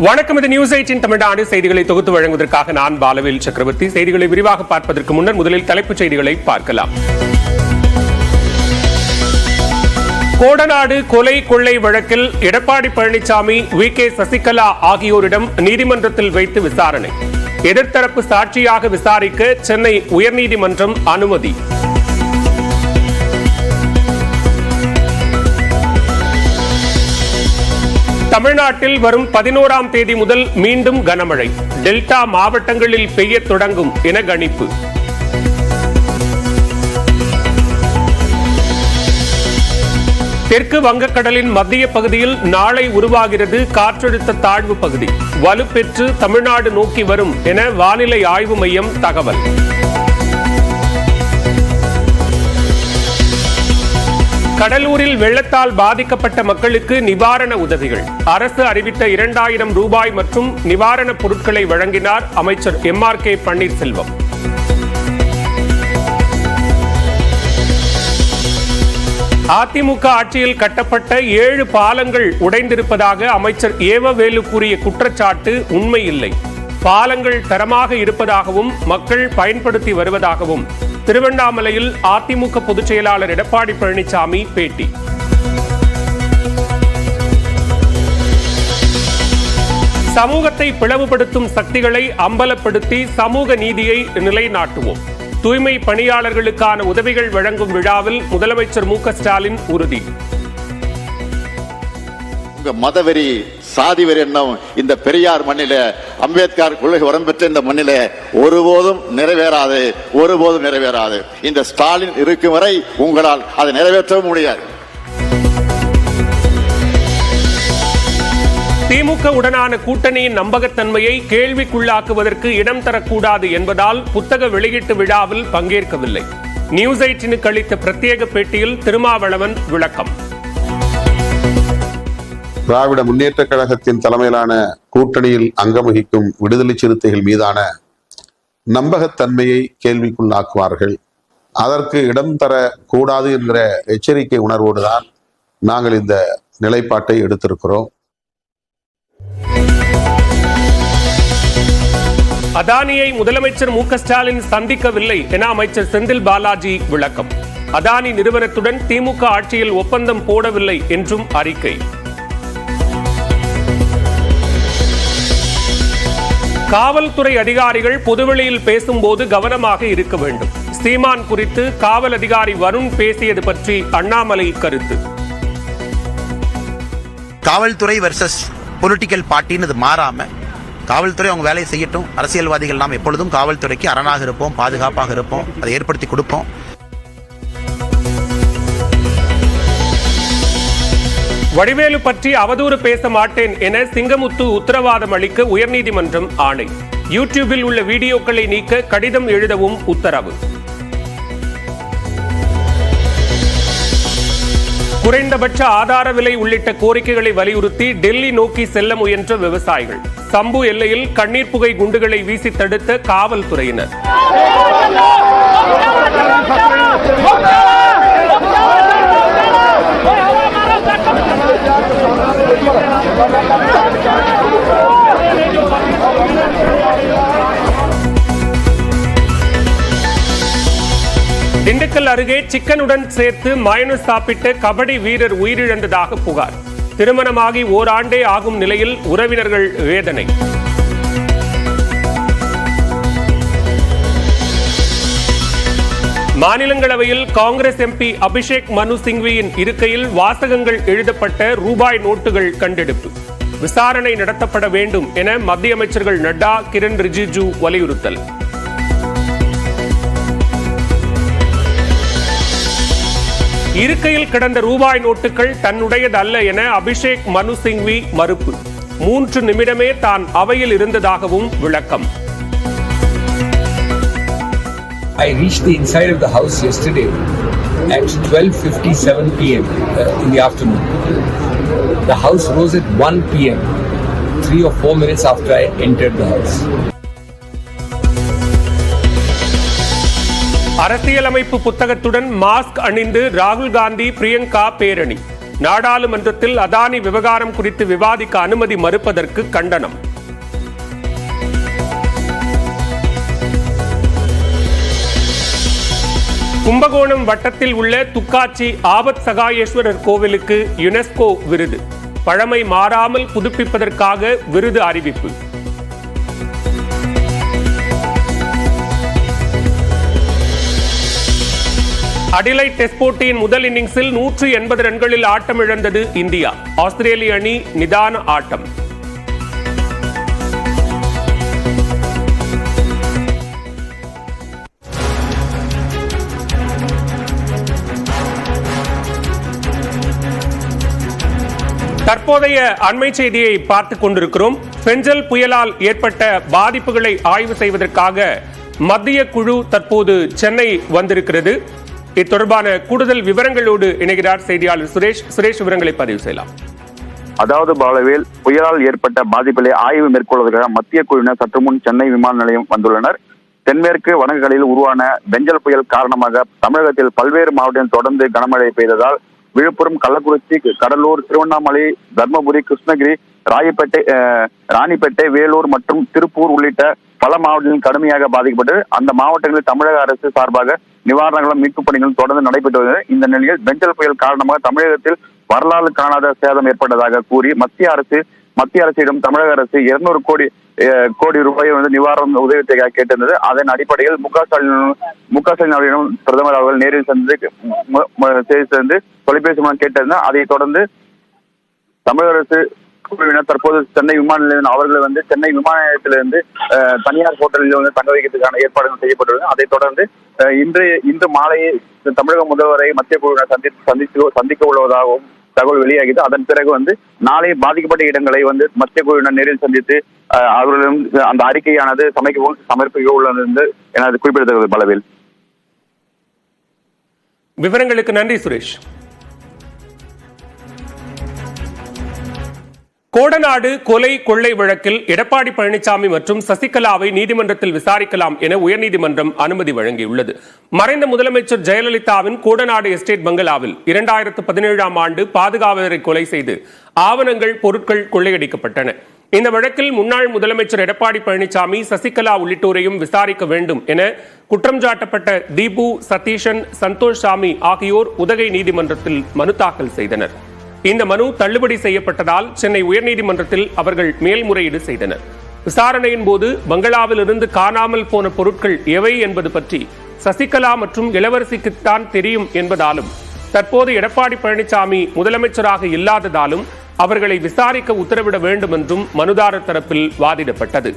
வணக்கம். இது நியூஸ் 18 தமிழ்நாடு செய்திகளை தொகுத்து வழங்குவதற்காக நான் பாலவேல் சக்கரவர்த்தி. செய்திகளை விரிவாக பார்ப்பதற்கு முன்னர் முதலில் தலைப்புச் செய்திகளை பார்க்கலாம். கோடநாடு கொலை கொள்ளை வழக்கில் எடப்பாடி பழனிசாமி, வி.கே. சசிகலா ஆகியோரிடம் நீதிமன்றத்தில் வைத்து விசாரணை. எதிர்த்தரப்பு சாட்சியாக விசாரிக்க சென்னை உயர்நீதிமன்றம் அனுமதி. தமிழ்நாட்டில் வரும் 11ஆம் தேதி முதல் மீண்டும் கனமழை. டெல்டா மாவட்டங்களில் பெய்ய தொடங்கும் என கணிப்பு. தெற்கு வங்கக்கடலின் மத்திய பகுதியில் நாளை உருவாகிறது காற்றழுத்த தாழ்வு பகுதி. வலுப்பெற்று தமிழ்நாடு நோக்கி வரும் என வானிலை ஆய்வு மையம் தகவல். கடலூரில் வெள்ளத்தால் பாதிக்கப்பட்ட மக்களுக்கு நிவாரண உதவிகள். அரசு அறிவித்த 2000 ரூபாய் மற்றும் நிவாரணப் பொருட்களை வழங்கினார் அமைச்சர் எம்.ஆர்.கே. பன்னீர்செல்வம். அதிமுக ஆட்சியில் கட்டப்பட்ட 7 பாலங்கள் உடைந்திருப்பதாக அமைச்சர் ஏவவேலு கூறிய குற்றச்சாட்டு உண்மையில்லை. பாலங்கள் தரமாக இருப்பதாகவும் மக்கள் பயன்படுத்தி வருவதாகவும் திருவண்ணாமலையில் அதிமுக பொதுச் செயலாளர் எடப்பாடி பழனிசாமி பேட்டி. சமூகத்தை பிளவுபடுத்தும் சக்திகளை அம்பலப்படுத்தி சமூக நீதியை நிலைநாட்டுவோம். தூய்மை பணியாளர்களுக்கான உதவிகள் வழங்கும் விழாவில் முதலமைச்சர் மு.க. ஸ்டாலின் உறுதி. மதவெறி, சாதிவெறி எண்ணம் இந்த பெரியார் மண்ணில, அம்பேத்கர் கொள்கை வரம்பெற்ற இந்த மண்ணில ஒருபோதும் நிறைவேறாது. இந்த ஸ்டாலின் இருக்கும் வரை உங்களால் அதை நிறைவேற்றவும் முடியாது. திமுக உடனான கூட்டணியின் நம்பகத்தன்மையை கேள்விக்குள்ளாக்குவதற்கு இடம் தரக்கூடாது என்பதால் புத்தக வெளியீட்டு விழாவில் பங்கேற்கவில்லை. நியூஸ் 18க்கு அளித்த பிரத்யேக பேட்டியில் திருமாவளவன் விளக்கம். திராவிட முன்னேற்ற கழகத்தின் தலைமையிலான கூட்டணியில் அங்கம் வகிக்கும் விடுதலை சிறுத்தைகள் மீதான நம்பகத்தன்மையை கேள்விக்குள்ளாக்குவார்கள். அதற்கு இடம் தரக்கூடாது என்கிற எச்சரிக்கை உணர்வோடுதான் நாங்கள் இந்த நிலைப்பாட்டை எடுத்திருக்கிறோம். அதானியை முதலமைச்சர் மு.க. ஸ்டாலின் சந்திக்கவில்லை என அமைச்சர் செந்தில் பாலாஜி விளக்கம். அதானி நிறுவனத்துடன் திமுக ஆட்சியில் ஒப்பந்தம் போடவில்லை என்றும் அறிக்கை. காவல்துறை அதிகாரிகள் பொதுவெளியில் பேசும்போது கவனமாக இருக்க வேண்டும். சீமான் குறித்து காவல் அதிகாரி வருண் பேசியது பற்றி அண்ணாமலை கருத்து. காவல்துறை வெர்சஸ் பொலிட்டிக்கல் பார்ட்டின்னு மாறாம காவல்துறை அவங்க வேலையை செய்யட்டும். அரசியல்வாதிகள் நாம் எப்பொழுதும் காவல்துறைக்கு அரணாக இருப்போம், பாதுகாப்பாக இருப்போம், அதை ஏற்படுத்தி கொடுப்போம். வடிவேலு பற்றி அவதூறு பேச மாட்டேன் என சிங்கமுத்து உத்தரவாதம் அளிக்க உயர்நீதிமன்றம் ஆணை. யூடியூபில் உள்ள வீடியோக்களை நீக்க கடிதம் எழுதவும் உத்தரவு. குறைந்தபட்ச ஆதார விலை உள்ளிட்ட கோரிக்கைகளை வலியுறுத்தி டெல்லி நோக்கி செல்ல முயன்ற விவசாயிகள். சம்பு எல்லையில் கண்ணீர் புகை குண்டுகளை வீசி தடுத்த காவல்துறையினர். திண்டுக்கல் அருகே சிக்கனுடன் சேர்த்து மயோனைஸ் சாப்பிட்ட கபடி வீரர் உயிரிழந்ததாக புகார். திருமணமாகி ஓராண்டே ஆகும் நிலையில் உறவினர்கள் வேதனை. மாநிலங்களவையில் காங்கிரஸ் எம்பி அபிஷேக் மனு சிங்வியின் இருக்கையில் வாசகங்கள் எழுதப்பட்ட ரூபாய் நோட்டுகள் கண்டெடுப்பு. விசாரணை நடத்தப்பட வேண்டும் என மத்திய அமைச்சர்கள் நட்டா, கிரண் ரிஜிஜு வலியுறுத்தல். இருக்கையில் கிடந்த ரூபாய் நோட்டுகள் தன்னுடையதல்ல என அபிஷேக் மனு சிங்வி மறுப்பு. 3 நிமிடமே தான் அவையில் இருந்ததாகவும் விளக்கம். I reached the inside of the house yesterday at 12:57 p.m. In the afternoon. The house rose at 1 p.m. 3 or 4 minutes after I entered the house. அரசியலமைப்பு புத்தகத்துடன் மாஸ்க் அணிந்து ராகுல் காந்தி, பிரியங்கா பேரணி. நாடாளுமன்றத்தில் அதானி விவகாரம் குறித்து விவாதிக்க அனுமதி மறுப்பதற்கு கண்டனம். கும்பகோணம் வட்டத்தில் உள்ள துக்காச்சி ஆபத் சகாயேஸ்வரர் கோவிலுக்கு யுனெஸ்கோ விருது. பழமை மாறாமல் புதுப்பிப்பதற்காக விருது அறிவிப்பு. அடிலைட் டெஸ்ட் போட்டியின் முதல் இன்னிங்ஸில் 180 ரன்களில் ஆட்டமிழந்தது இந்தியா. ஆஸ்திரேலிய அணி நிதான ஆட்டம். தற்போதைய அண்மை செய்தியை பார்த்துக் கொண்டிருக்கிறோம். பெஞ்சல் புயலால் ஏற்பட்ட பாதிப்புகளை ஆய்வு செய்வதற்காக மத்திய குழு தற்போது சென்னை வந்திருக்கிறது. இது தொடர்பான கூடுதல் விவரங்களோடு இணைகிறார் செய்தியாளர் சுரேஷ். சுரேஷ், விவரங்களை பதிவு செய்யலாம். அதாவது பாலவேல், புயலால் ஏற்பட்ட பாதிப்புகளை ஆய்வு மேற்கொள்வதற்காக மத்திய குழுவினர் சற்று முன் சென்னை விமான நிலையம் வந்துள்ளனர். தென்மேற்கு வடகடலில் உருவான பெஞ்சல் புயல் காரணமாக தமிழகத்தில் பல்வேறு மாவட்டங்களில் தொடர்ந்து கனமழை பெய்ததால் விழுப்புரம், கள்ளக்குறிச்சி, கடலூர், திருவண்ணாமலை, தர்மபுரி, கிருஷ்ணகிரி, ராணிப்பேட்டை, வேலூர் மற்றும் திருப்பூர் உள்ளிட்ட பல மாவட்டங்களில் கடுமையாக பாதிக்கப்பட்டு அந்த மாவட்டங்களில் தமிழக அரசு சார்பாக நிவாரணங்களும் மீட்புப் பணிகளும் தொடர்ந்து நடைபெற்று வருகிறது. இந்த நிலையில் பெஞ்சல் புயல் காரணமாக தமிழகத்தில் வரலாறு காணாத சேதம் ஏற்பட்டதாக கூறி மத்திய அரசிடம் தமிழக அரசு 200 கோடி ரூபாய் நிவாரண உதவித்தொகை கேட்டிருந்தது. அதன் அடிப்படையில் மு க ஸ்டாலின் அவர்களிடம் பிரதமர் அவர்கள் நேரில் சென்று தொலைபேசி மூலம் கேட்டிருந்தார். அதைத் தொடர்ந்து தமிழக அரசு குழுவினர் தற்போது சென்னை விமான நிலையம் அவர்களை சென்னை விமான நிலையத்திலிருந்து தனியார் ஹோட்டலில் தங்க வைக்கிறதுக்கான ஏற்பாடுகள் செய்யப்பட்டுள்ளது. அதைத் தொடர்ந்து இன்று மாலையே தமிழக முதல்வரை மத்திய குழுவினர் சந்திக்க உள்ளதாகவும் தகவல் வெளியாகிது. அதன் பிறகு நாளை பாதிக்கப்பட்ட இடங்களை மத்திய குழுவினர் நேரில் சந்தித்து அவர்களிடம் அந்த அறிக்கையானது சமர்ப்பிக்க உள்ளது என குறிப்பிடத்தக்கது. பலவேல், விவரங்களுக்கு நன்றி சுரேஷ். கோடநாடு கொலை கொள்ளை வழக்கில் எடப்பாடி பழனிசாமி மற்றும் சசிகலாவை நீதிமன்றத்தில் விசாரிக்கலாம் என உயர்நீதிமன்றம் அனுமதி வழங்கியுள்ளது. மறைந்த முதலமைச்சர் ஜெயலலிதாவின் கோடநாடு எஸ்டேட் பங்களாவில் 2017ஆம் ஆண்டு பாதுகாவலரை கொலை செய்து ஆவணங்கள், பொருட்கள் கொள்ளையடிக்கப்பட்டன. இந்த வழக்கில் முன்னாள் முதலமைச்சர் எடப்பாடி பழனிசாமி, சசிகலா உள்ளிட்டோரையும் விசாரிக்க வேண்டும் என குற்றம் சாட்டப்பட்ட தீபு, சதீஷன், சந்தோஷ் சாமி ஆகியோர் உதகை நீதிமன்றத்தில் மனு தாக்கல் செய்தனர். இந்த மனு தள்ளுபடி செய்யப்பட்டதால் சென்னை உயர்நீதிமன்றத்தில் அவர்கள் மேல்முறையீடு செய்தனர். விசாரணையின் போது பங்களாவில் இருந்து காணாமல் போன பொருட்கள் எவை என்பது பற்றி சசிகலா மற்றும் இளவரசிக்குத்தான் தெரியும் என்பதாலும் தற்போது எடப்பாடி பழனிசாமி முதலமைச்சராக இல்லாததாலும் அவர்களை விசாரிக்க உத்தரவிட வேண்டும் என்றும் மனுதாரர் தரப்பில் வாதிடப்பட்டது.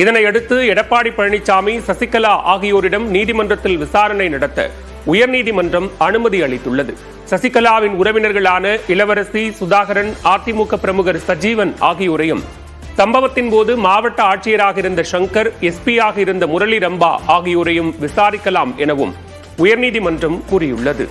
இதனையடுத்து எடப்பாடி பழனிசாமி, சசிகலா ஆகியோரிடம் நீதிமன்றத்தில் விசாரணை நடத்த உயர்நீதிமன்றம் அனுமதி அளித்துள்ளது. சசிகலாவின் உறவினர்களான இளவரசி, சுதாகரன், அதிமுக பிரமுகர் சஜீவன் ஆகியோரையும், சம்பவத்தின் போது மாவட்ட ஆட்சியராக இருந்த சங்கர், எஸ்பியாக இருந்த முரளி ரம்பா ஆகியோரையும் விசாரிக்கலாம் எனவும் உயர்நீதிமன்றம் கூறியுள்ளது.